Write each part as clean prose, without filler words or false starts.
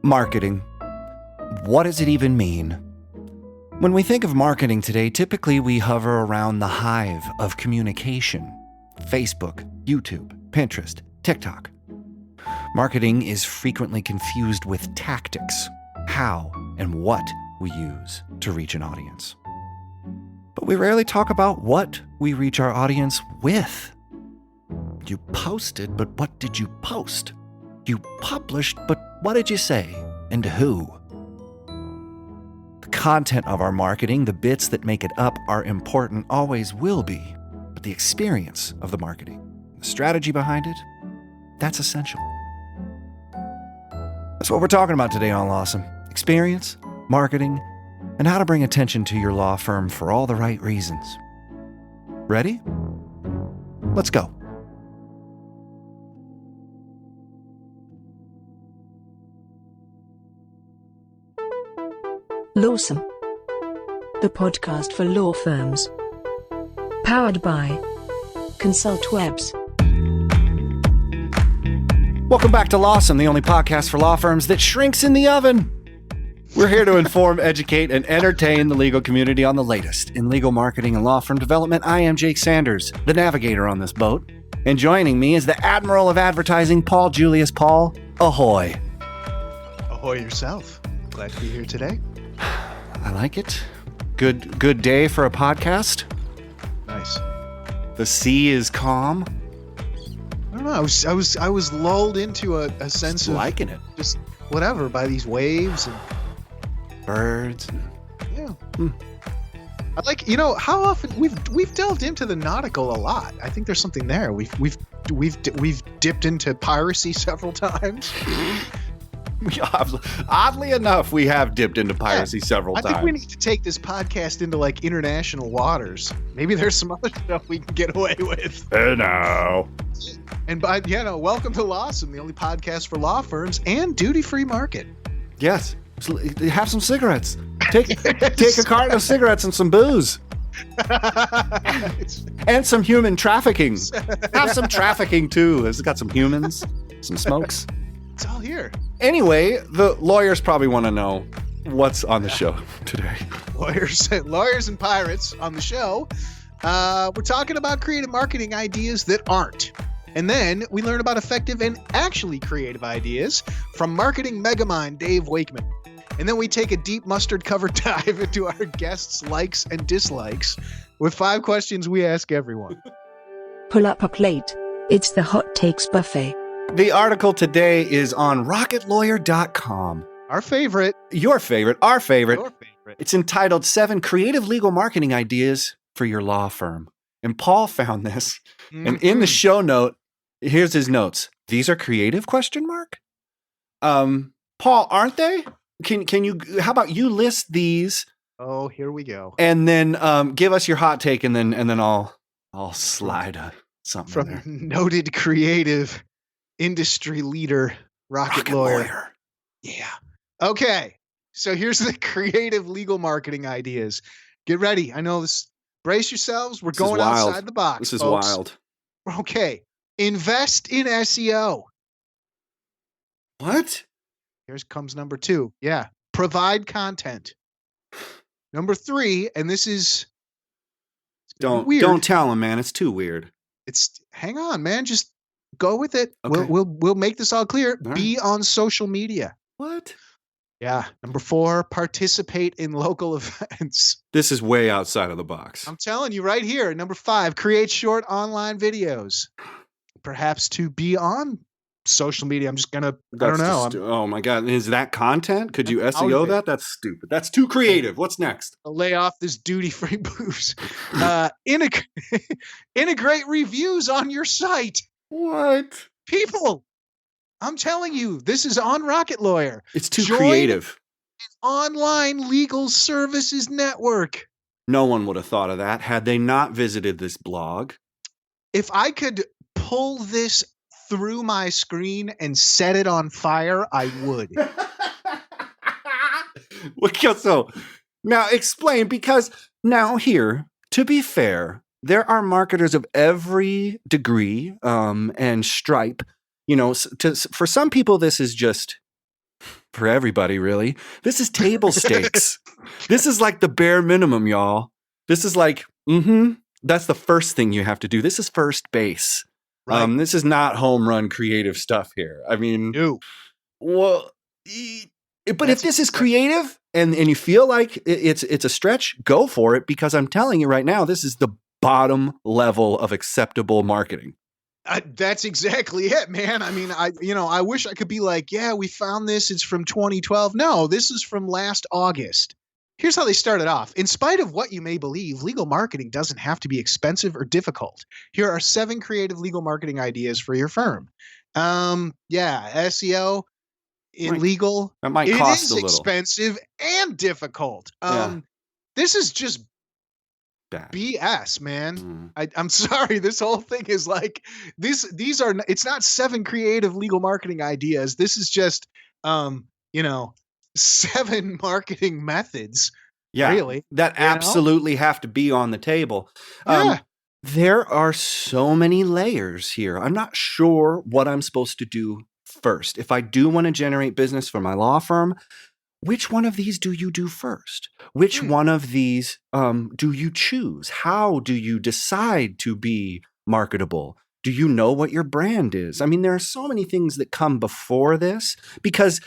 Marketing. What does it even mean? When we think of marketing today, typically we hover around the hive of communication. Facebook, YouTube, Pinterest, TikTok. Marketing is frequently confused with tactics, how and what we use to reach an audience. But we rarely talk about what we reach our audience with. You posted, but what did you post? You published, but what did you say, and to who? The content of our marketing, the bits that make it up, are important, always will be, but the experience of the marketing, the strategy behind it, that's essential. That's what we're talking about today on Lawsome. Experience, marketing, and how to bring attention to your law firm for all the right reasons. Ready? Let's go. Lawsome, the podcast for law firms. Powered by ConsultWebs. Welcome back to Lawsome, the only podcast for law firms that shrinks in the oven. We're here to inform, educate, and entertain the legal community on the latest in legal marketing and law firm development. I am Jake Sanders, the navigator on this boat. And joining me is the Admiral of Advertising, Paul Julius. Paul, ahoy. Ahoy yourself. Glad to be here today. I like it. Good day for a podcast. Nice. The sea is calm. I don't know. I was lulled into a sense Just of liking it. just whatever by these waves and Birds. yeah. I like, how often we've delved into the nautical a lot. I think there's something there. We've dipped into piracy several times. Oddly enough, we have dipped into piracy several times. I think we need to take this podcast into like international waters. Maybe there's some other stuff we can get away with. No. And welcome to Lawsome, the only podcast for law firms and duty-free market. Yes. Have some cigarettes. Take a carton of cigarettes and some booze. And some human trafficking. Have some trafficking too. It's got some humans, some smokes. It's all here. Anyway, the lawyers probably want to know what's on the show today. Lawyers and pirates on the show. We're talking about creative marketing ideas that aren't. And then we learn about effective and actually creative ideas from marketing megamind Dave Wakeman. And then we take a deep mustard covered dive into our guests' likes and dislikes with 5 questions we ask everyone. Pull up a plate. It's the Hot Takes Buffet. The article today is on rocketlawyer.com. Our favorite. Your favorite, our favorite. Your favorite. It's entitled 7 Creative Legal Marketing Ideas for Your Law Firm. And Paul found this. And in the show note, here's his notes. These are creative ? Paul, aren't they? Can you, how about you list these? Oh, here we go. And then give us your hot take, and then I'll slide something from in there. Noted creative industry leader, Rocket Lawyer. Yeah. Okay. So here's the creative legal marketing ideas. Get ready. I know this. Brace yourselves. We're going outside the box. This is folks. wild. Okay. Invest in SEO. What? Here comes number 2. Yeah. Provide content. Number 3, and this is weird. Don't tell him, man. It's too weird. Hang on, man. Just go with it. Okay. We'll make this all clear. All Be on social media. What? Yeah. Number 4, participate in local events. This is way outside of the box. I'm telling you right here. Number 5, create short online videos. Perhaps to be on social media. I don't know. Oh my God. Is that content? Could you That's SEO that? That's stupid. That's too creative. What's next? I'll lay off this duty-free booze. Integrate reviews on your site. What? People, I'm telling you, this is on Rocket Lawyer. It's too Join creative. Online legal services network. No one would have thought of that had they not visited this blog. If I could pull this through my screen and set it on fire, I would. So now explain, because now here, to be fair, there are marketers of every degree and stripe. For some people, this is just for everybody, really. This is table stakes. This is like the bare minimum, y'all. This is like, that's the first thing you have to do. This is first base. Right. This is not home run creative stuff here. I mean, No. well, but if this is creative and you feel like it's a stretch, go for it, because I'm telling you right now, this is the bottom level of acceptable marketing. That's exactly it, man. I mean, I wish I could be like, yeah, we found this. It's from 2012. No, this is from last August. Here's how they started off. In spite of what you may believe, legal marketing doesn't have to be expensive or difficult. Here are 7 creative legal marketing ideas for your firm. SEO in legal. That might cost a little. It is expensive and difficult. This is just bad. BS, man. I'm sorry. This whole thing is like it's not 7 creative legal marketing ideas. This is just, 7 marketing methods. Yeah, really, that absolutely have to be on the table. There are so many layers here. I'm not sure what I'm supposed to do first. If I do want to generate business for my law firm, which one of these do you do first? Which one of these do you choose? How do you decide to be marketable? Do you know what your brand is? I mean, there are so many things that come before this, because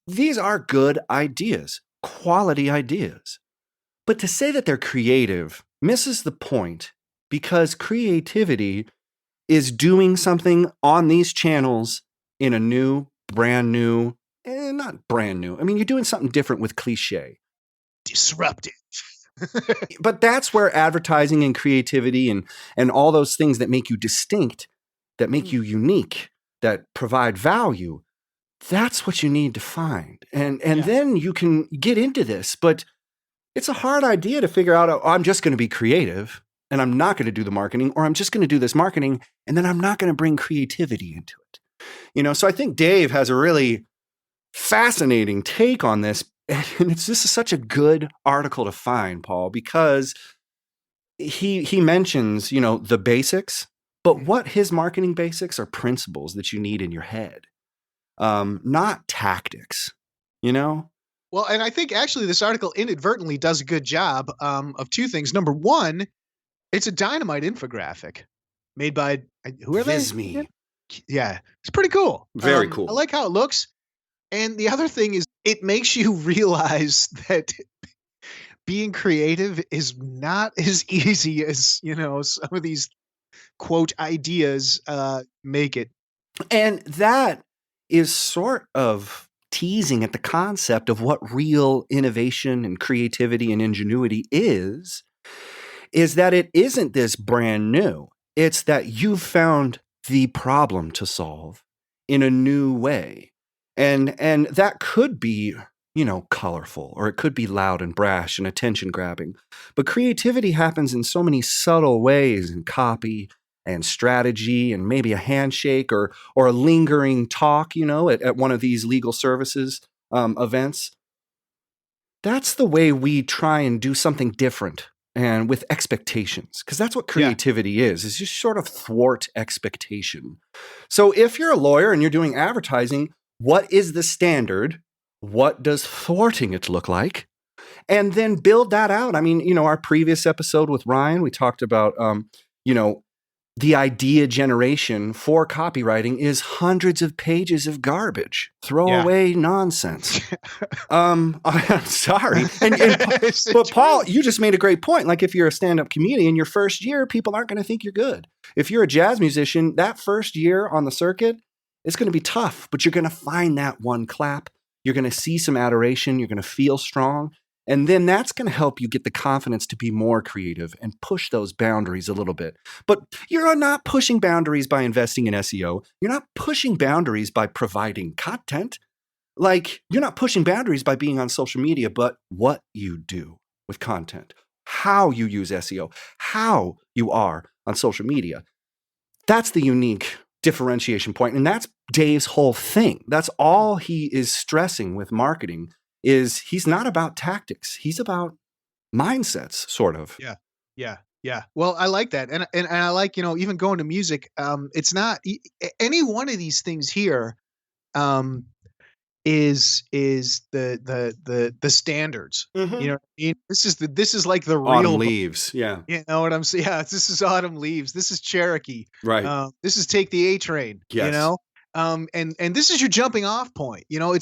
these are good ideas, quality ideas. But to say that they're creative misses the point, because creativity is doing something on these channels in a new, brand new, not brand new. I mean, you're doing something different with cliche. Disruptive. But that's where advertising and creativity and all those things that make you distinct, that make you unique, that provide value, that's what you need to find. And then you can get into this. But it's a hard idea to figure out, I'm just going to be creative and I'm not going to do the marketing, or I'm just going to do this marketing and then I'm not going to bring creativity into it. So I think Dave has a really fascinating take on this. And this is such a good article to find, Paul, because he mentions, the basics, but what his marketing basics are principles that you need in your head, not tactics, Well, and I think actually this article inadvertently does a good job of 2 things. Number 1, it's a dynamite infographic made by, who are Visme. they? Yeah, it's pretty cool. Very cool. I like how it looks. And the other thing is, it makes you realize that being creative is not as easy as, some of these quote ideas make it. And that is sort of teasing at the concept of what real innovation and creativity and ingenuity is that it isn't this brand new. It's that you've found the problem to solve in a new way. And that could be, colorful, or it could be loud and brash and attention grabbing. But creativity happens in so many subtle ways, in copy and strategy and maybe a handshake or a lingering talk, at one of these legal services events. That's the way we try and do something different and with expectations, because that's what creativity is just sort of thwart expectation. So if you're a lawyer and you're doing advertising, what is the standard? What does thwarting it look like? And then build that out. I mean, our previous episode with Ryan, we talked about, the idea generation for copywriting is hundreds of pages of garbage, throwaway nonsense. I'm sorry. But Paul, you just made a great point. Like, if you're a stand-up comedian, your first year, people aren't going to think you're good. If you're a jazz musician, that first year on the circuit, it's going to be tough, but you're going to find that one clap. You're going to see some adoration. You're going to feel strong. And then that's going to help you get the confidence to be more creative and push those boundaries a little bit. But you're not pushing boundaries by investing in SEO. You're not pushing boundaries by providing content. Like, you're not pushing boundaries by being on social media, but what you do with content, how you use SEO, how you are on social media. That's the unique differentiation point. And that's Dave's whole thing. That's all he is stressing with marketing. Is he's not about tactics. He's about mindsets, sort of. Yeah. Well, I like that. And I like, even going to music, it's not any one of these things here. is the standards. Mhm. You know what I mean? This is like the Autumn real. Leaves. Yeah. You know what I'm saying? Yeah, this is Autumn Leaves. This is Cherokee. Right. This is Take the A Train. You Yes. know, and this is your jumping off point. You know,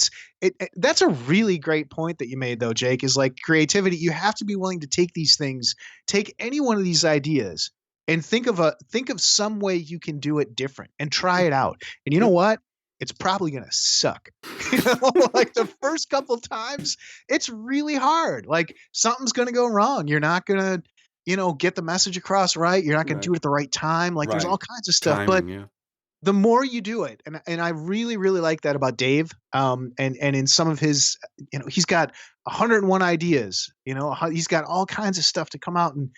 that's a really great point that you made though, Jake. Is like creativity. You have to be willing to take these things, take any one of these ideas, and think of some way you can do it different and try it out. And you know what? It's probably gonna suck. You know, like the first couple times, it's really hard. Like something's gonna go wrong. You're not gonna, get the message across right. You're not gonna Right. do it at the right time. Like there's Right. all kinds of stuff. But Timing, yeah. the more you do it, and I really, really like that about Dave. And in some of his, he's got 101 ideas. He's got all kinds of stuff to come out and,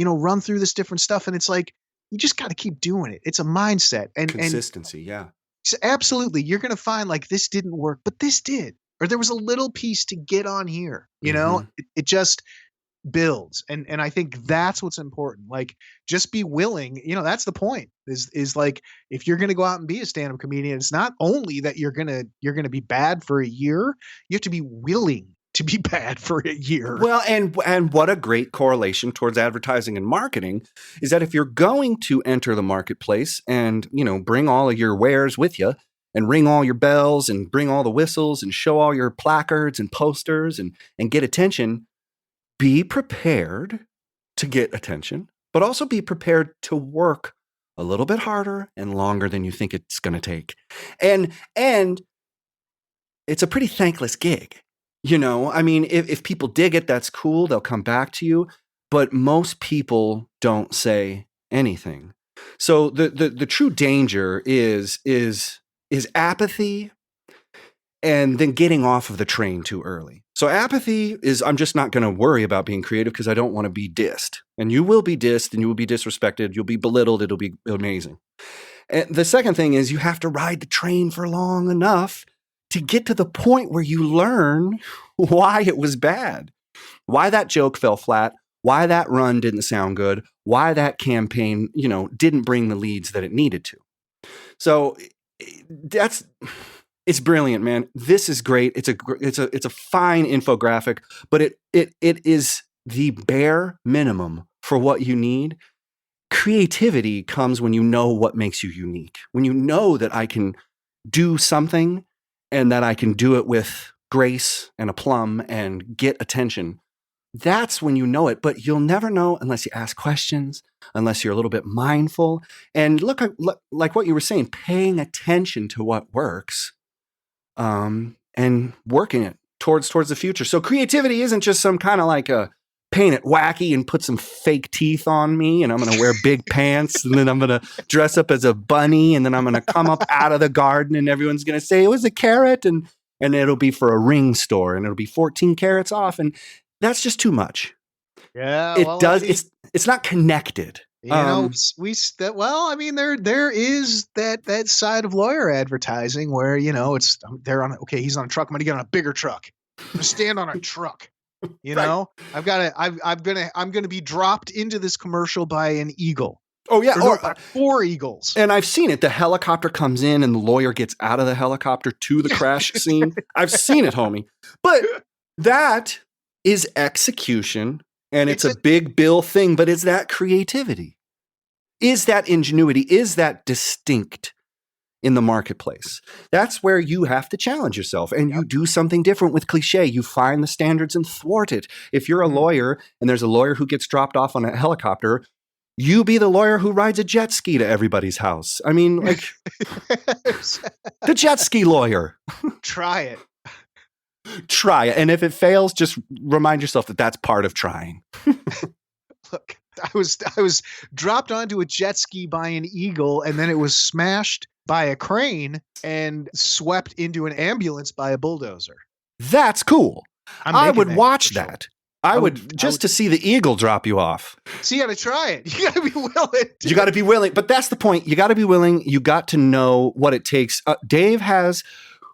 run through this different stuff. And it's like you just got to keep doing it. It's a mindset. And Consistency, yeah. absolutely, you're going to find like this didn't work, but this did, or there was a little piece to get on here. It just builds, and I think that's what's important. Like, just be willing. That's the point. Is like if you're going to go out and be a stand-up comedian, it's not only that you're gonna be bad for a year. You have to be willing to be bad for a year. Well, and what a great correlation towards advertising and marketing is that if you're going to enter the marketplace and, bring all of your wares with you and ring all your bells and bring all the whistles and show all your placards and posters and get attention, be prepared to get attention, but also be prepared to work a little bit harder and longer than you think it's going to take. And it's a pretty thankless gig. I mean, if people dig it, that's cool. They'll come back to you. But most people don't say anything. So the true danger is apathy and then getting off of the train too early. So apathy is, I'm just not going to worry about being creative because I don't want to be dissed. And you will be dissed and you will be disrespected. You'll be belittled. It'll be amazing. And the second thing is you have to ride the train for long enough to get to the point where you learn why it was bad, why that joke fell flat, why that run didn't sound good, why that campaign, didn't bring the leads that it needed to. So it's brilliant, man. This is great. It's a fine infographic, but it is the bare minimum for what you need. Creativity comes when you know what makes you unique, when you know that I can do something and that I can do it with grace and aplomb and get attention. That's when you know it, but you'll never know unless you ask questions, unless you're a little bit mindful. And look like what you were saying, paying attention to what works, and working it towards the future. So creativity isn't just some kind of like a paint it wacky and put some fake teeth on me and I'm going to wear big pants and then I'm going to dress up as a bunny and then I'm going to come up out of the garden and everyone's going to say it was a carrot and it'll be for a ring store and it'll be 14 carats off. And that's just too much. Yeah. It's not connected. There is that side of lawyer advertising where, he's on a truck. I'm going to get on a bigger truck. I'm going to stand on a truck. Right. I'm going to be dropped into this commercial by an eagle. Oh yeah. Or 4 eagles. And I've seen it. The helicopter comes in and the lawyer gets out of the helicopter to the crash scene. I've seen it, homie. But that is execution and it's a big bill thing, but is that creativity? Is that ingenuity? Is that distinct in the marketplace? That's where you have to challenge yourself and you do something different with cliche. You find the standards and thwart it. If you're a lawyer and there's a lawyer who gets dropped off on a helicopter, you be the lawyer who rides a jet ski to everybody's house. I mean, like the jet ski lawyer. Try it. Try it. And if it fails, just remind yourself that that's part of trying. Look, I was dropped onto a jet ski by an eagle and then it was smashed by a crane and swept into an ambulance by a bulldozer. That's cool. I would watch that. I would to see the eagle drop you off. So you got to try it. You got to be willing. You got to be willing. But that's the point. You got to be willing. You got to know what it takes. Dave has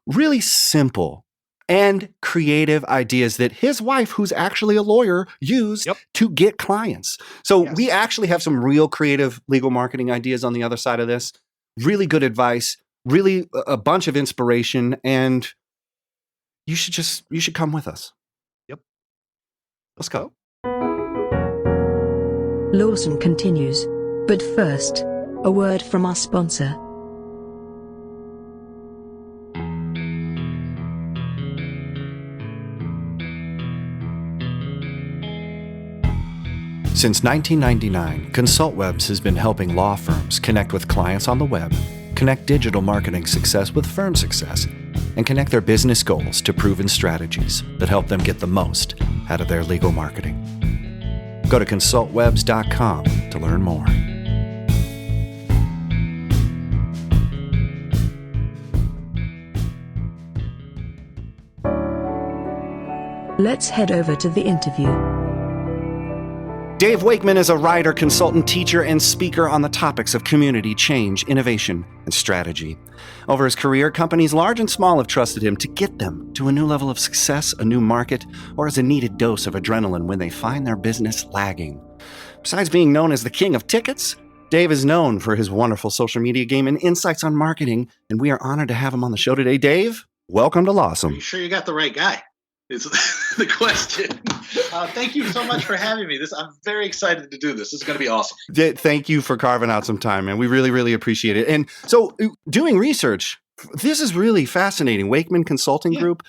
really simple and creative ideas that his wife, who's actually a lawyer, used to get clients. So we actually have some real creative legal marketing ideas on the other side of this. Really good advice, really a bunch of inspiration. And you should come with us. Yep. Let's go. Lawson continues. But first, a word from our sponsor. Since 1999, ConsultWebs has been helping law firms connect with clients on the web, connect digital marketing success with firm success, and connect their business goals to proven strategies that help them get the most out of their legal marketing. Go to consultwebs.com to learn more. Let's head over to the interview. Dave Wakeman is a writer, consultant, teacher, and speaker on the topics of community, change, innovation, and strategy. Over his career, companies large and small have trusted him to get them to a new level of success, a new market, or as a needed dose of adrenaline when they find their business lagging. Besides being known as the king of tickets, Dave is known for his wonderful social media game and insights on marketing, and we are honored to have him on the show today. Dave, welcome to Are Lawsome. you sure you got the right guy? Is the question. Thank you so much for having me. I'm very excited to do this. This is going to be awesome. Thank you for carving out some time, man. We really, really appreciate it. And so doing research, this is really fascinating. Wakeman Consulting Group.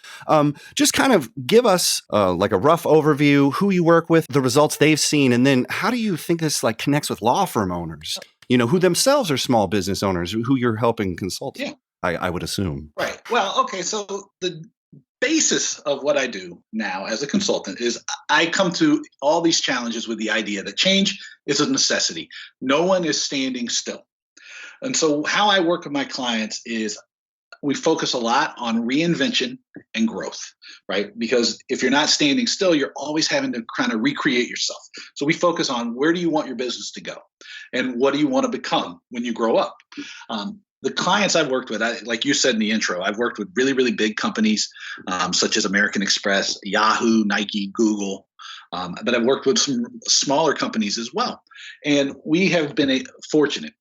Just kind of give us like a rough overview, who you work with, the results they've seen, and then how do you think this like connects with law firm owners, who themselves are small business owners, who you're helping consult? Yeah. I would assume. Right. Well, okay. So the basis of what I do now as a consultant is I come to all these challenges with the idea that change is a necessity. No one is standing still. And so how I work with my clients is we focus a lot on reinvention and growth, right? Because if you're not standing still, you're always having to kind of recreate yourself. So we focus on where do you want your business to go and what do you want to become when you grow up? The clients I've worked with, like you said in the intro, I've worked with really, really big companies such as American Express, Yahoo, Nike, Google, but I've worked with some smaller companies as well. And we have been fortunate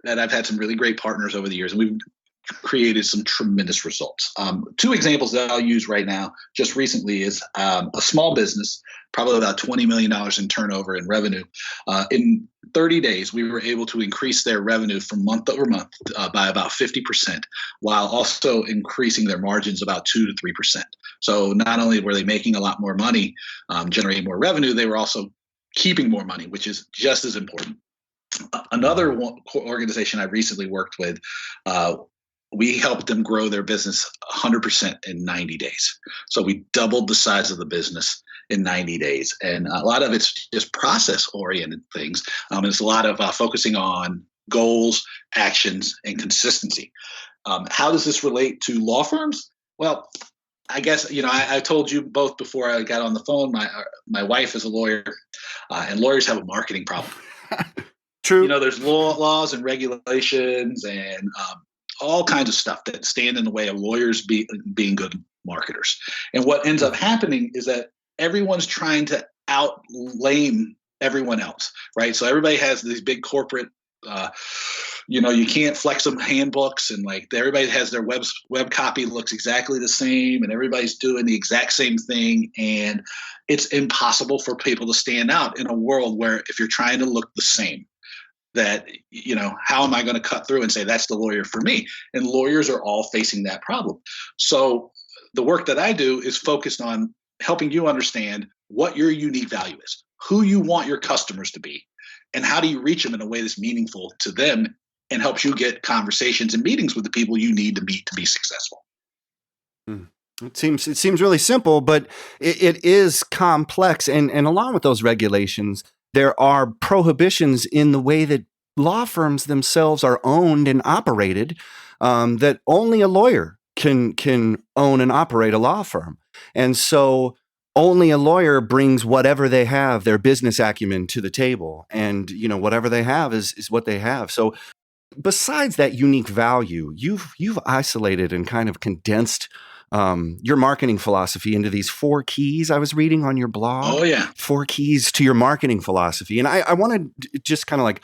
that I've had some really great partners over the years, and we've created some tremendous results. Two examples that I'll use right now, just recently, is a small business, probably about $20 million in turnover and revenue. In 30 days, we were able to increase their revenue from month over month by about 50%, while also increasing their margins about 2 to 3%. So not only were they making a lot more money, generating more revenue, they were also keeping more money, which is just as important. Another organization I recently worked with, we helped them grow their business 100% in 90 days. So we doubled the size of the business in 90 days. And a lot of it's just process-oriented things. It's a lot of focusing on goals, actions, and consistency. How does this relate to law firms? Well, I guess, I told you both before I got on the phone, my wife is a lawyer, and lawyers have a marketing problem. True. There's laws and regulations and all kinds of stuff that stand in the way of lawyers being good marketers. And what ends up happening is that everyone's trying to out-lame everyone else, right? So everybody has these big corporate, you can't flex some handbooks, and like everybody has their web copy looks exactly the same, and everybody's doing the exact same thing. And it's impossible for people to stand out in a world where if you're trying to look the same, that, how am I going to cut through and say that's the lawyer for me? And lawyers are all facing that problem. So the work that I do is focused on helping you understand what your unique value is, who you want your customers to be, and how do you reach them in a way that's meaningful to them and helps you get conversations and meetings with the people you need to meet to be successful. It seems really simple, but it is complex. And along with those regulations, there are prohibitions in the way that law firms themselves are owned and operated, that only a lawyer can own and operate a law firm. And so only a lawyer brings whatever they have, their business acumen, to the table. And, whatever they have is what they have. So besides that unique value, you've isolated and kind of condensed your marketing philosophy into these 4 keys I was reading on your blog. Oh, yeah. 4 keys to your marketing philosophy. And I want to just kind of like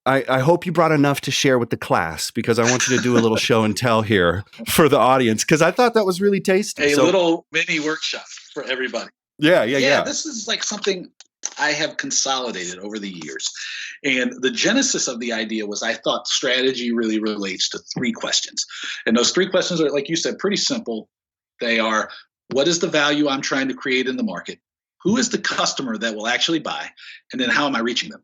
I hope you brought enough to share with the class, because I want you to do a little show and tell here for the audience, because I thought that was really tasty. A little mini workshop for everybody. Yeah. This is like something I have consolidated over the years. And the genesis of the idea was I thought strategy really relates to 3 questions. And those 3 questions are, like you said, pretty simple. They are, what is the value I'm trying to create in the market? Who is the customer that will actually buy? And then how am I reaching them?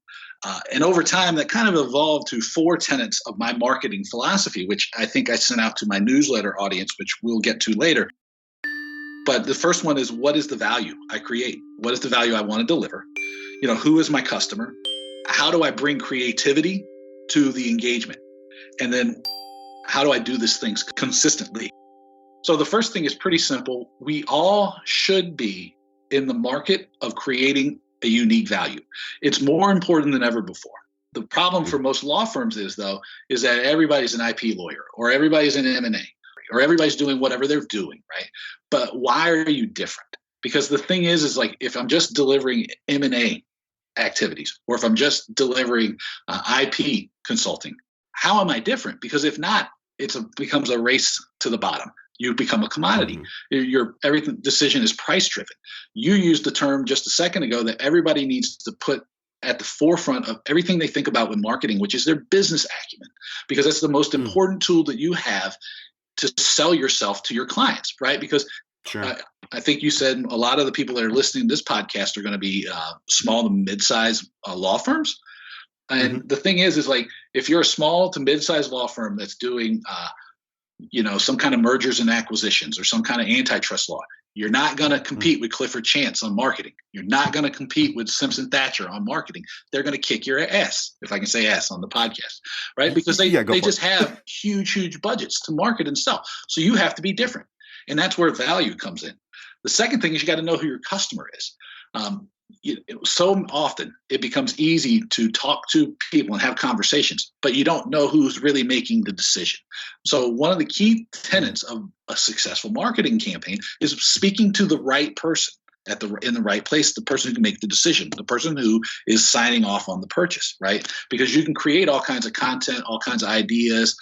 And over time, that kind of evolved to 4 tenets of my marketing philosophy, which I think I sent out to my newsletter audience, which we'll get to later. But the first one is, what is the value I create? What is the value I want to deliver? Who is my customer? How do I bring creativity to the engagement? And then how do I do these things consistently? So the first thing is pretty simple. We all should be in the market of creating a unique value. It's more important than ever before. The problem for most law firms is that everybody's an IP lawyer, or everybody's an M&A, or everybody's doing whatever they're doing, right? But why are you different? Because the thing is like, if I'm just delivering M&A activities, or if I'm just delivering IP consulting, how am I different? Because if not, becomes a race to the bottom. You become a commodity. Your everything decision is price driven. You used the term just a second ago that everybody needs to put at the forefront of everything they think about with marketing, which is their business acumen, because that's the most important tool that you have to sell yourself to your clients, right? Because sure. I think you said a lot of the people that are listening to this podcast are going to be small to mid-size law firms. And the thing is like, if you're a small to mid-size law firm that's doing some kind of mergers and acquisitions or some kind of antitrust law, you're not going to compete with Clifford Chance on marketing. You're not going to compete with Simpson Thatcher on marketing. They're going to kick your ass, if I can say ass on the podcast, right? Because they just have huge budgets to market and sell. So you have to be different. And that's where value comes in. The second thing is you got to know who your customer is. So often it becomes easy to talk to people and have conversations, but you don't know who's really making the decision. So one of the key tenets of a successful marketing campaign is speaking to the right person in the right place, the person who can make the decision, the person who is signing off on the purchase, right? Because you can create all kinds of content, all kinds of ideas.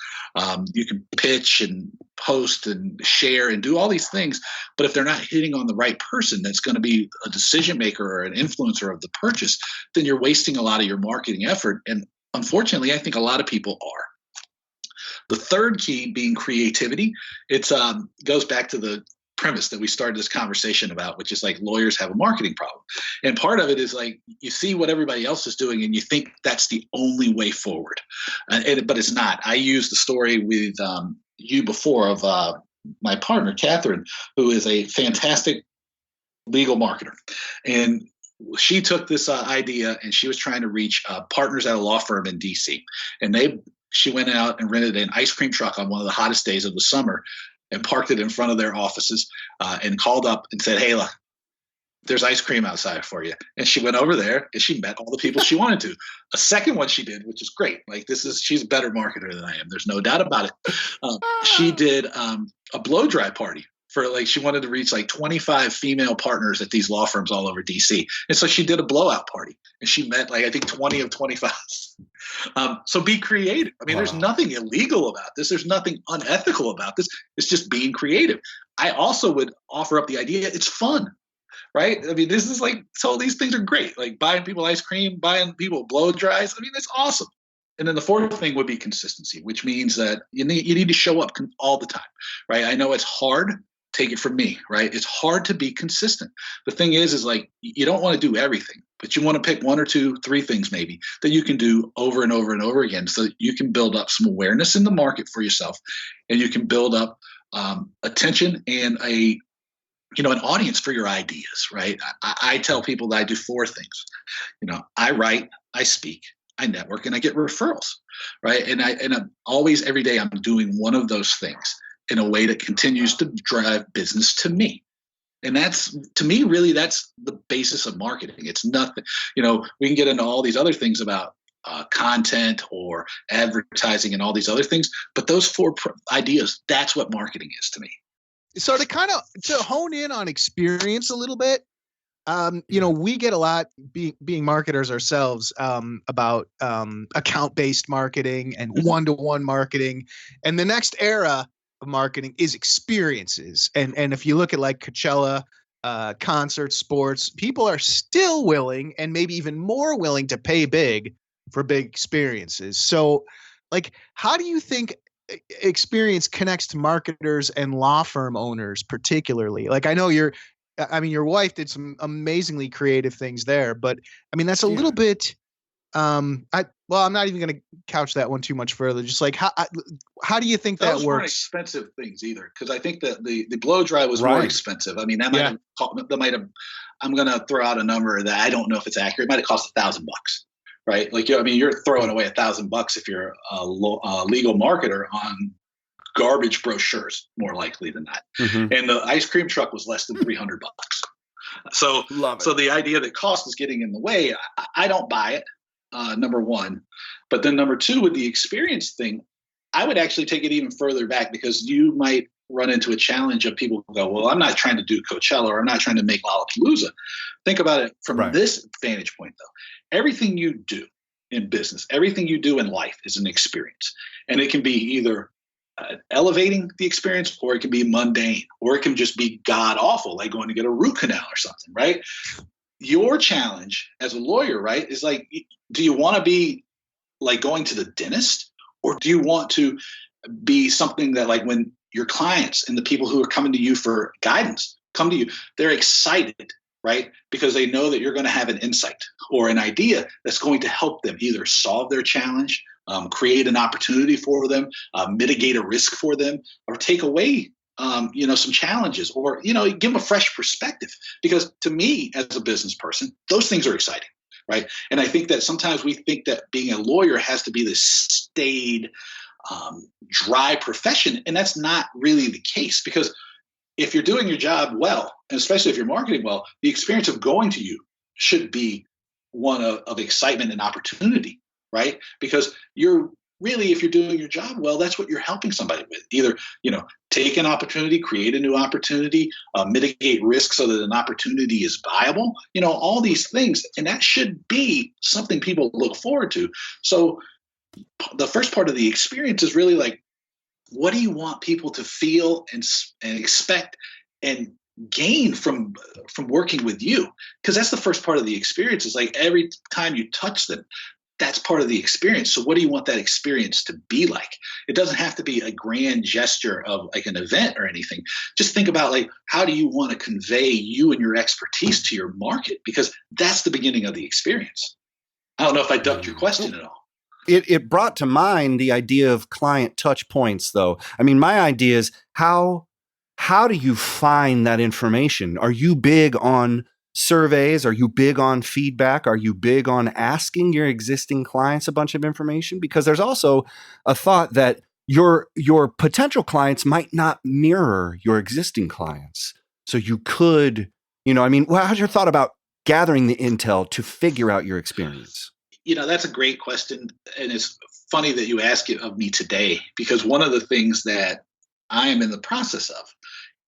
You can pitch and post and share and do all these things. But if they're not hitting on the right person that's going to be a decision maker or an influencer of the purchase, then you're wasting a lot of your marketing effort. And unfortunately, I think a lot of people are. The third key being creativity. It goes back to the premise that we started this conversation about, which is like lawyers have a marketing problem. And part of it is like you see what everybody else is doing and you think that's the only way forward. But it's not. I used the story with you before of my partner, Catherine, who is a fantastic legal marketer. And she took this idea and she was trying to reach partners at a law firm in DC. And she went out and rented an ice cream truck on one of the hottest days of the summer and parked it in front of their offices and called up and said, hey, look, there's ice cream outside for you. And she went over there and she met all the people she wanted to. A second one she did, which is great. Like she's a better marketer than I am. There's no doubt about it. She did a blow dry party for she wanted to reach 25 female partners at these law firms all over DC. And so she did a blowout party and she met I think 20 of 25. So be creative. I mean, There's nothing illegal about this. There's nothing unethical about this. It's just being creative. I also would offer up the idea it's fun, right? I mean, this is so these things are great. Like buying people ice cream, buying people blow dries. I mean, it's awesome. And then the fourth thing would be consistency, which means that you need to show up all the time, right? I know it's hard. Take it from me, right? It's hard to be consistent. The thing is you don't want to do everything, but you want to pick 1 or 2, 3 things maybe that you can do over and over and over again so that you can build up some awareness in the market for yourself and you can build up attention and an audience for your ideas, right? I tell people that I do 4 things. I write, I speak, I network, and I get referrals, right? And I'm always, every day, I'm doing one of those things in a way that continues to drive business to me. And that's, to me, really, that's the basis of marketing. It's nothing, we can get into all these other things about content or advertising and all these other things, but those 4 ideas, that's what marketing is to me. So to hone in on experience a little bit, We get a lot being marketers ourselves about account-based marketing and one-to-one marketing. And the next era of marketing is experiences. And if you look at like Coachella, concerts, sports, people are still willing and maybe even more willing to pay big for big experiences. So like, how do you think experience connects to marketers and law firm owners particularly? Like, I know your wife did some amazingly creative things there, but I mean, that's a little bit, I'm not even going to couch that one too much further. Just like, how do you think that Those weren't works? expensive things either, because I think that the blow dry was more Right. expensive. I mean, that might have. I'm going to throw out a number that I don't know if it's accurate. It might have cost $1,000, right? Like, you're throwing away $1,000 if you're a legal marketer on garbage brochures, more likely than not. Mhm. And the ice cream truck was less than $300. So, Love it. so the idea that cost is getting in the way, I don't buy it. Number one, but then number two, with the experience thing, I would actually take it even further back, because you might run into a challenge of people who go, well, I'm not trying to do Coachella, or I'm not trying to make Lollapalooza. Think about it from Right. this vantage point, though. Everything you do in business, everything you do in life is an experience. And it can be either elevating the experience, or it can be mundane, or it can just be god awful, like going to get a root canal or something, right? Your challenge as a lawyer, right, is like, do you want to be like going to the dentist, or do you want to be something that, like, when your clients and the people who are coming to you for guidance come to you, they're excited, right? Because they know that you're going to have an insight or an idea that's going to help them either solve their challenge, create an opportunity for them, mitigate a risk for them, or take away some challenges, or, give them a fresh perspective. Because to me, as a business person, those things are exciting, right? And I think that sometimes we think that being a lawyer has to be this staid, dry profession. And that's not really the case, because if you're doing your job well, and especially if you're marketing well, the experience of going to you should be one of excitement and opportunity, right? Because if you're doing your job well, that's what you're helping somebody with. Either, take an opportunity, create a new opportunity, mitigate risk so that an opportunity is viable, all these things. And that should be something people look forward to. So the first part of the experience is really like, what do you want people to feel and expect and gain from working with you? Because that's the first part of the experience. Is like, every time you touch them, that's part of the experience. So what do you want that experience to be like? It doesn't have to be a grand gesture of like an event or anything. Just think about, like, how do you want to convey you and your expertise to your market? Because that's the beginning of the experience. I don't know if I ducked your question at all. It brought to mind the idea of client touch points, though. I mean, my idea is how do you find that information? Are you big on surveys? Are you big on feedback? Are you big on asking your existing clients a bunch of information? Because there's also a thought that your potential clients might not mirror your existing clients. So you could, how's your thought about gathering the intel to figure out your experience? That's a great question. And it's funny that you ask it of me today, because one of the things that I am in the process of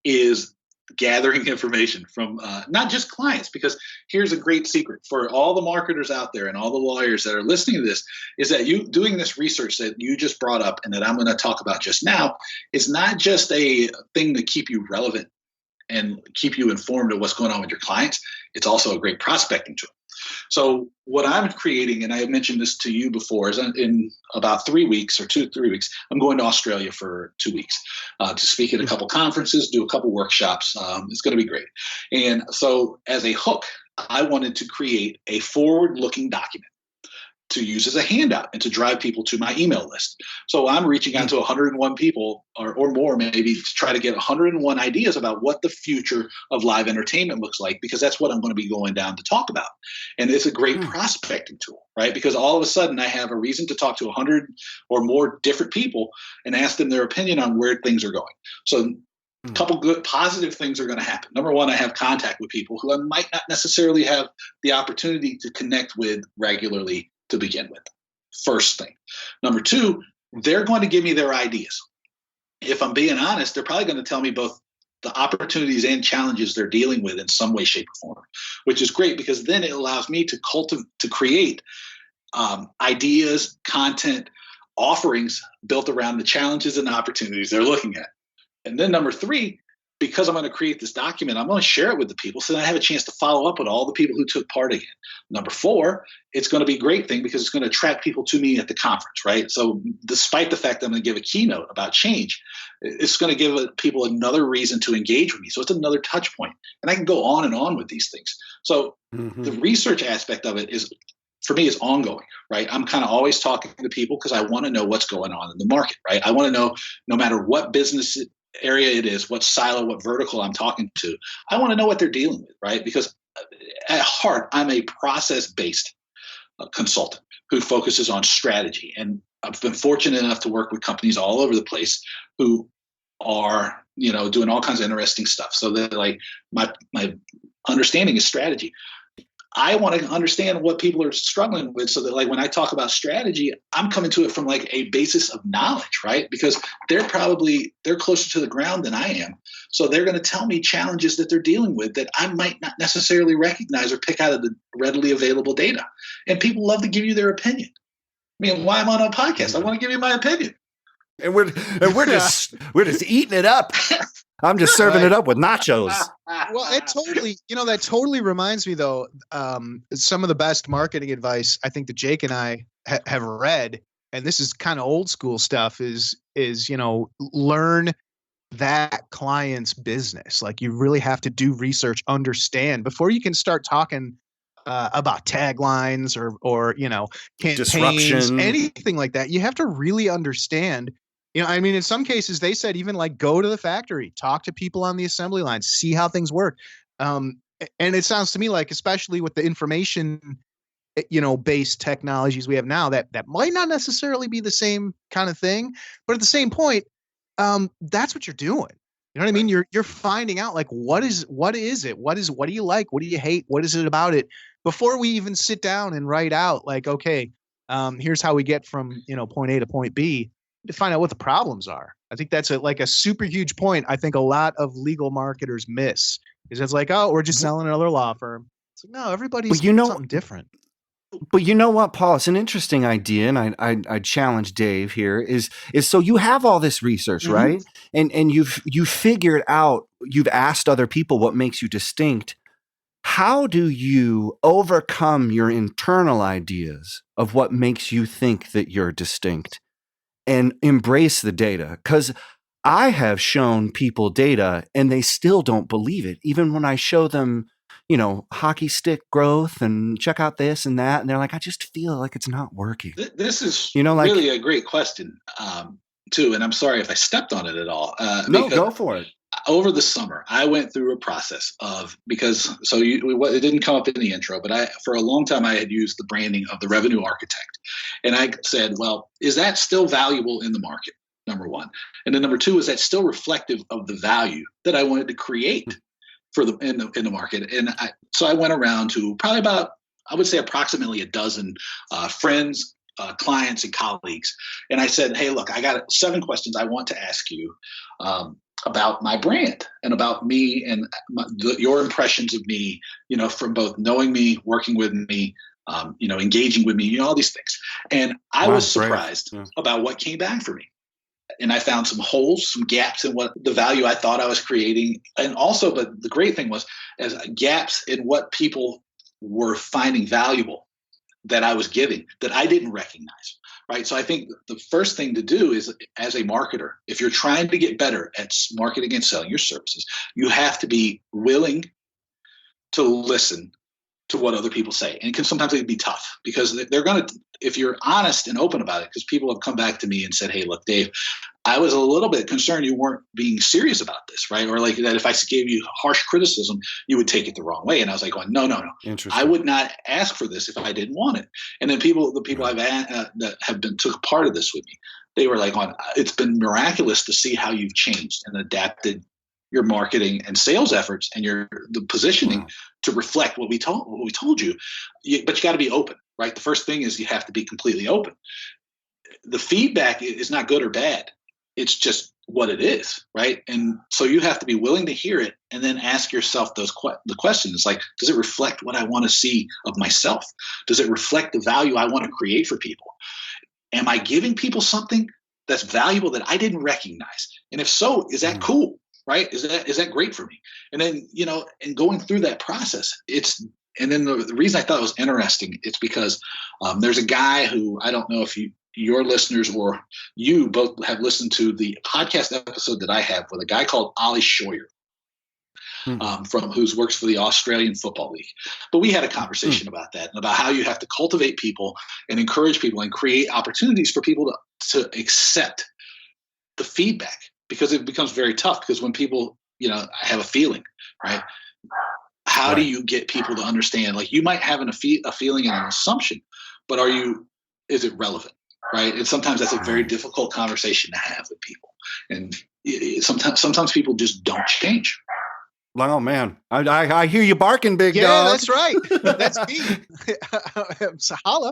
is gathering information from not just clients, because here's a great secret for all the marketers out there and all the lawyers that are listening to this, is that you doing this research that you just brought up and that I'm going to talk about just now is not just a thing to keep you relevant and keep you informed of what's going on with your clients. It's also a great prospecting tool. So what I'm creating, and I mentioned this to you before, is in about 3 weeks or 2 to 3 weeks, I'm going to Australia for 2 weeks to speak at a couple conferences, do a couple workshops. It's going to be great. And so as a hook, I wanted to create a forward-looking document to use as a handout and to drive people to my email list. So I'm reaching out to 101 people or more, maybe, to try to get 101 ideas about what the future of live entertainment looks like, because that's what I'm going to be going down to talk about. And it's a great prospecting tool, right? Because all of a sudden I have a reason to talk to 100 or more different people and ask them their opinion on where things are going. So a couple good positive things are going to happen. Number one, I have contact with people who I might not necessarily have the opportunity to connect with regularly to begin with. First thing. Number two, they're going to give me their ideas. If I'm being honest, they're probably going to tell me both the opportunities and challenges they're dealing with in some way, shape, or form, which is great because then it allows me to create ideas, content, offerings built around the challenges and opportunities they're looking at. And then number three, because I'm going to create this document, I'm going to share it with the people so that I have a chance to follow up with all the people who took part again. Number four, it's going to be a great thing because it's going to attract people to me at the conference, right? So despite the fact that I'm going to give a keynote about change, it's going to give people another reason to engage with me. So it's another touch point. And I can go on and on with these things. So the research aspect of it is, for me, is ongoing, right? I'm kind of always talking to people because I want to know what's going on in the market, right? I want to know, no matter what business area it is, what silo, what vertical I'm talking to, I want to know what they're dealing with, right? Because at heart, I'm a process-based consultant who focuses on strategy. And I've been fortunate enough to work with companies all over the place who are, doing all kinds of interesting stuff. So that like my understanding is strategy. I want to understand what people are struggling with so that like when I talk about strategy, I'm coming to it from like a basis of knowledge, right? Because they're closer to the ground than I am. So they're going to tell me challenges that they're dealing with that I might not necessarily recognize or pick out of the readily available data. And people love to give you their opinion. I mean, why I'm on a podcast? I want to give you my opinion. And we're just eating it up. I'm just serving it up with nachos. Well, it totally, that totally reminds me though, some of the best marketing advice I think that Jake and I have read, and this is kind of old school stuff, is learn that client's business. Like you really have to do research, understand before you can start talking about taglines or campaigns, disruption, anything like that. You have to really understand. In some cases they said even like go to the factory, talk to people on the assembly line, see how things work. And it sounds to me like, especially with the information, based technologies we have now, that might not necessarily be the same kind of thing, but at the same point, that's what you're doing. You know what I mean? You're finding out like, what is it? What do you like? What do you hate? What is it about it? Before we even sit down and write out like, okay, here's how we get from, point A to point B. To find out what the problems are. I think that's a super huge point. I think a lot of legal marketers miss is it's like, oh, we're just selling another law firm. It's like, no, everybody's something different. But you know what, Paul? It's an interesting idea, and I challenge Dave here. Is so you have all this research, right? And you've figured out, you've asked other people what makes you distinct. How do you overcome your internal ideas of what makes you think that you're distinct? And embrace the data, because I have shown people data and they still don't believe it. Even when I show them, hockey stick growth and check out this and that, and they're like, I just feel like it's not working. This is really a great question, too. And I'm sorry if I stepped on it at all. No, go for it. Over the summer, I went through a process it didn't come up in the intro, but for a long time, I had used the branding of the revenue architect. And I said, well, is that still valuable in the market? Number one. And then number two, is that still reflective of the value that I wanted to create in the market? And so I went around to probably about, I would say approximately a dozen friends, clients and colleagues. And I said, hey, look, I got 7 questions I want to ask you about my brand and about me and your impressions of me, from both knowing me, working with me, engaging with me, all these things. And I was surprised about what came back for me. And I found some holes, some gaps in what the value I thought I was creating. And also, but the great thing was as gaps in what people were finding valuable that I was giving that I didn't recognize. Right. So I think the first thing to do is, as a marketer, if you're trying to get better at marketing and selling your services, you have to be willing to listen to what other people say. And it can sometimes be tough because they're going to, if you're honest and open about it, because people have come back to me and said, hey, look, Dave, I was a little bit concerned you weren't being serious about this, right? Or like that if I gave you harsh criticism, you would take it the wrong way. And I was like, no. I would not ask for this if I didn't want it. And then the people I've that have took part of this with me, they were like, it's been miraculous to see how you've changed and adapted your marketing and sales efforts and the positioning to reflect what we told you. But you got to be open, right? The first thing is you have to be completely open. The feedback is not good or bad. It's just what it is, right? And so you have to be willing to hear it and then ask yourself the questions like, does it reflect what I want to see of myself? Does it reflect the value I want to create for people? Am I giving people something that's valuable that I didn't recognize? And if so, is that cool, right? Is that great for me? And then, and going through that process, and then the reason I thought it was interesting, it's because there's a guy who, I don't know if your listeners or you both have listened to the podcast episode that I have with a guy called Ollie Scheuer, who works for the Australian Football League. But we had a conversation about that and about how you have to cultivate people and encourage people and create opportunities for people to accept the feedback, because it becomes very tough. Because when people, have a feeling, right? How do you get people to understand? Like, you might have a feeling and an assumption, but is it relevant? Right. And sometimes that's a very difficult conversation to have with people. And sometimes people just don't change. Oh, man. I hear you barking, big dog. Yeah, that's right. That's me. So holla.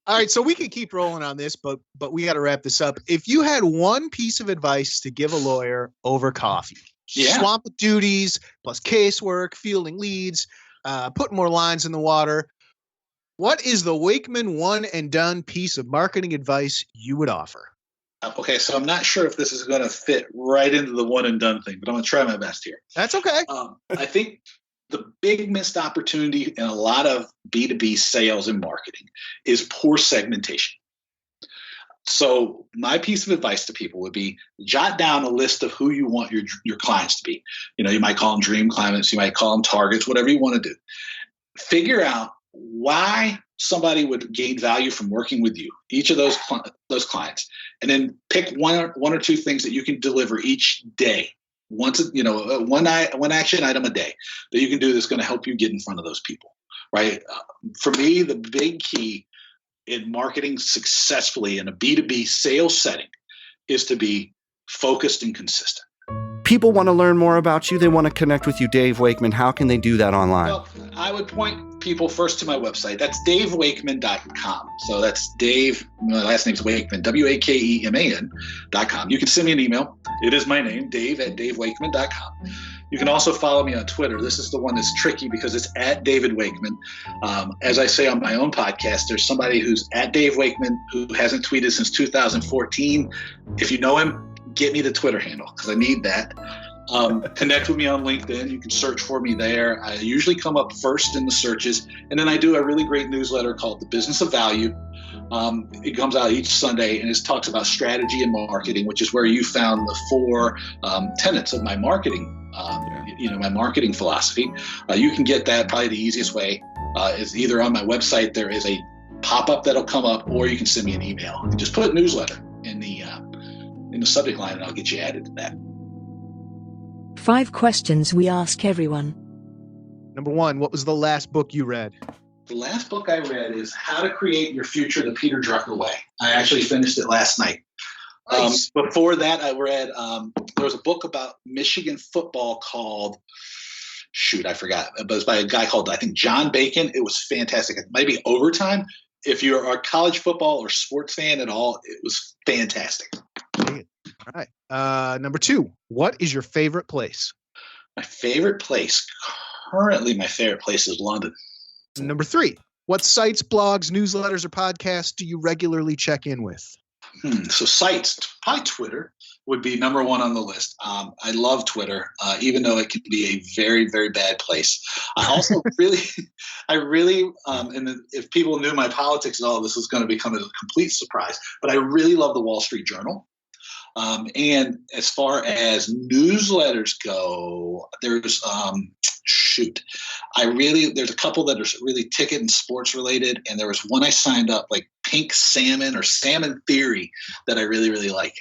All right. So we can keep rolling on this, but we got to wrap this up. If you had one piece of advice to give a lawyer over coffee, swamp with duties, plus casework, fielding leads, putting more lines in the water, what is the Wakeman one and done piece of marketing advice you would offer? Okay, so I'm not sure if this is going to fit right into the one and done thing, but I'm going to try my best here. That's okay. I think the big missed opportunity in a lot of B2B sales and marketing is poor segmentation. So my piece of advice to people would be, jot down a list of who you want your clients to be. You might call them dream clients, you might call them targets, whatever you want to do. Figure out why somebody would gain value from working with you, each of those clients, and then pick one or two things that you can deliver each day. One action item a day that you can do that's going to help you get in front of those people, right? For me, the big key in marketing successfully in a B2B sales setting is to be focused and consistent. People want to learn more about you. They want to connect with you, Dave Wakeman. How can they do that online? Well, I would point people first to my website. That's davewakeman.com. So that's Dave, my last name's Wakeman, WAKEMAN.com. You can send me an email. It is my name, Dave@davewakeman.com. You can also follow me on Twitter. This is the one that's tricky because it's @DavidWakeman. As I say on my own podcast, there's somebody who's @DaveWakeman who hasn't tweeted since 2014. If you know him, get me the Twitter handle because I need that. Connect with me on LinkedIn. You can search for me there. I usually come up first in the searches. And then I do a really great newsletter called The Business of Value. It comes out each Sunday and it talks about strategy and marketing, which is where you found the 4 tenets of my marketing, my marketing philosophy. You can get that probably the easiest way is either on my website. There is a pop-up that'll come up, or you can send me an email. You just put newsletter in the subject line and I'll get you added to that. 5 questions we ask everyone. Number 1, what was the last book you read? The last book I read is How to Create Your Future the Peter Drucker Way. I actually finished it last night. Nice. Before that, I read, there was a book about Michigan football called, I forgot, but it's by a guy called, I think, John Bacon. It was fantastic. It might be Overtime. If you're a college football or sports fan at all, it was fantastic. All right. Number 2, what is your favorite place? My favorite place, currently my favorite place is London. Number 3, what sites, blogs, newsletters, or podcasts do you regularly check in with? So sites, probably Twitter would be number 1 on the list. I love Twitter, even though it can be a very, very bad place. I also if people knew my politics and all, this was going to become a complete surprise, but I really love the Wall Street Journal. And as far as newsletters go, there's there's a couple that are really ticket and sports related. And there was one I signed up, like Pink Salmon or Salmon Theory, that I really, really like.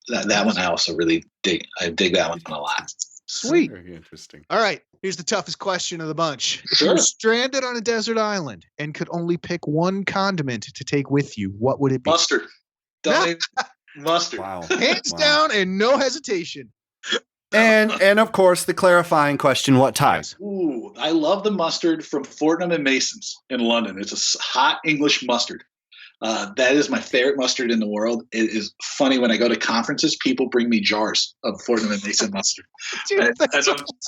That one I also really dig. I dig that one a lot. Sweet. Very interesting. All right. Here's the toughest question of the bunch. If Sure. you were stranded on a desert island and could only pick one condiment to take with you, what would it be? Mustard. Mustard. Wow. Hands Wow. down and no hesitation. And of course, the clarifying question, what type? Ooh, I love the mustard from Fortnum and Mason's in London. It's a hot English mustard. That is my favorite mustard in the world. It is funny when I go to conferences, people bring me jars of Fortnum and Mason mustard. Dude,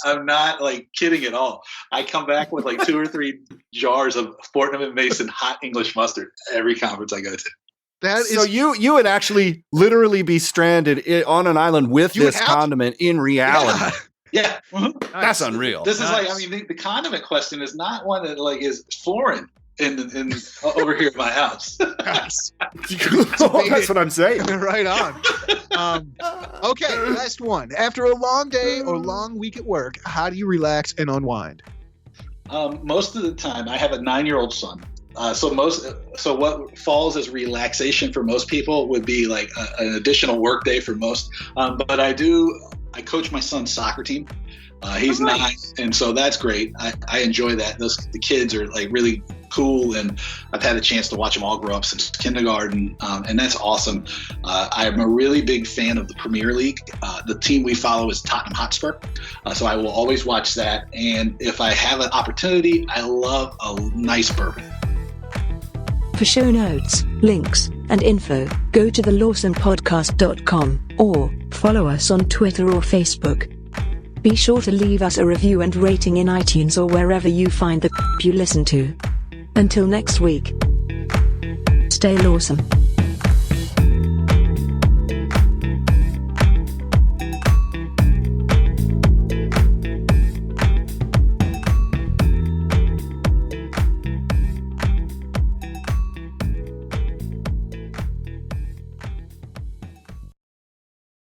I'm not like kidding at all. I come back with like 2 or 3 jars of Fortnum and Mason hot English mustard every conference I go to. that is So you would actually literally be stranded on an island with You would this have to. condiment in reality. Yeah. Mhm. That's unreal. This is like, I Nice. mean, the condiment question is not one that like is foreign in over here at my house. nice. That's what I'm saying. Right on. Okay, last one. After a long day or long week at work, how do you relax and unwind? Most of the time, I have a 9-year-old son. So what falls as relaxation for most people would be like an additional work day for most. But I coach my son's soccer team. He's 9, and so that's great. I enjoy that. The kids are like really cool, and I've had a chance to watch them all grow up since kindergarten, and that's awesome. I'm a really big fan of the Premier League. The team we follow is Tottenham Hotspur, so I will always watch that. And if I have an opportunity, I love a nice bourbon. For show notes, links, and info, go to thelawsomepodcast.com or follow us on Twitter or Facebook. Be sure to leave us a review and rating in iTunes or wherever you find the you listen to. Until next week, stay lawsome.